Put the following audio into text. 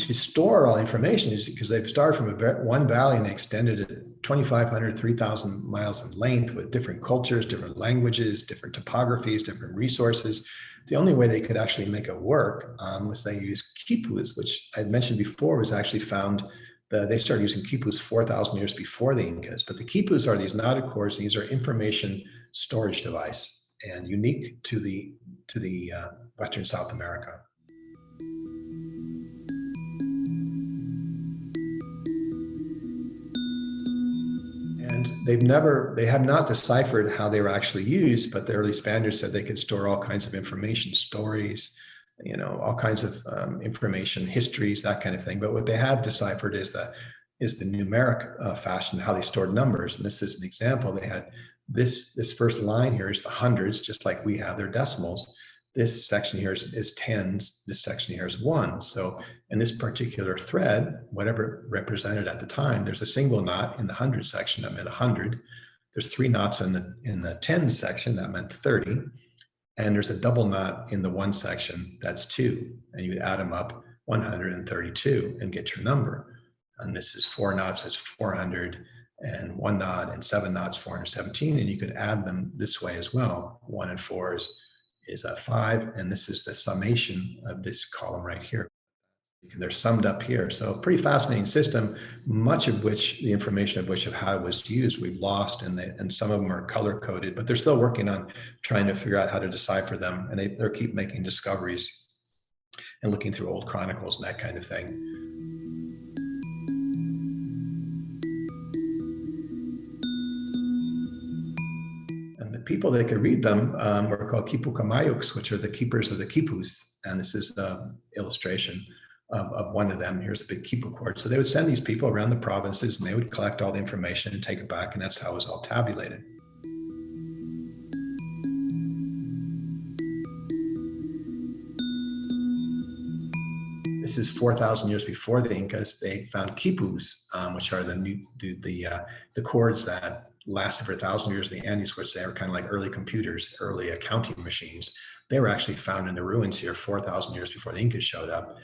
actually store all information is because they've started from one valley and they extended it 2,500, 3,000 miles in length with different cultures, different languages, different topographies, different resources. The only way they could actually make it work was they used quipus, which I had mentioned before was actually found. They started using quipus 4,000 years before the Incas, but the quipus are these knotted cords, and these are information storage device and unique to the Western South America. And they have not deciphered how they were actually used, but the early Spaniards said they could store all kinds of information, stories, all kinds of information, histories, that kind of thing. But what they have deciphered is the numeric fashion, how they stored numbers. And this is an example. They had this first line here is the hundreds, just like we have their decimals. This section here is tens. This section here is ones. So in this particular thread, whatever represented at the time, there's a single knot in the hundred section that meant 100. There's 3 knots in the tens section that meant 30. And there's a double knot in the 1 section, that's 2. And you add them up, 132, and get your number. And this is 4 knots, it's 400, and 1 knot and 7 knots, 417. And you could add them this way as well. 1 and 4 is a 5, and this is the summation of this column right here. They're summed up here. So pretty fascinating system, much of which, the information of how it was used, we've lost, and some of them are color coded, but they're still working on trying to figure out how to decipher them. And they keep making discoveries and looking through old chronicles and that kind of thing. And the people that could read them were called Quipu Camayux, which are the keepers of the quipus. And this is an illustration of one of them. Here's a big quipu cord. So they would send these people around the provinces and they would collect all the information and take it back, and that's how it was all tabulated. This is 4,000 years before the Incas. They found quipus, which are the cords that lasted for 1,000 years in the Andes, which they were kind of like early computers, early accounting machines. They were actually found in the ruins here 4,000 years before the Incas showed up.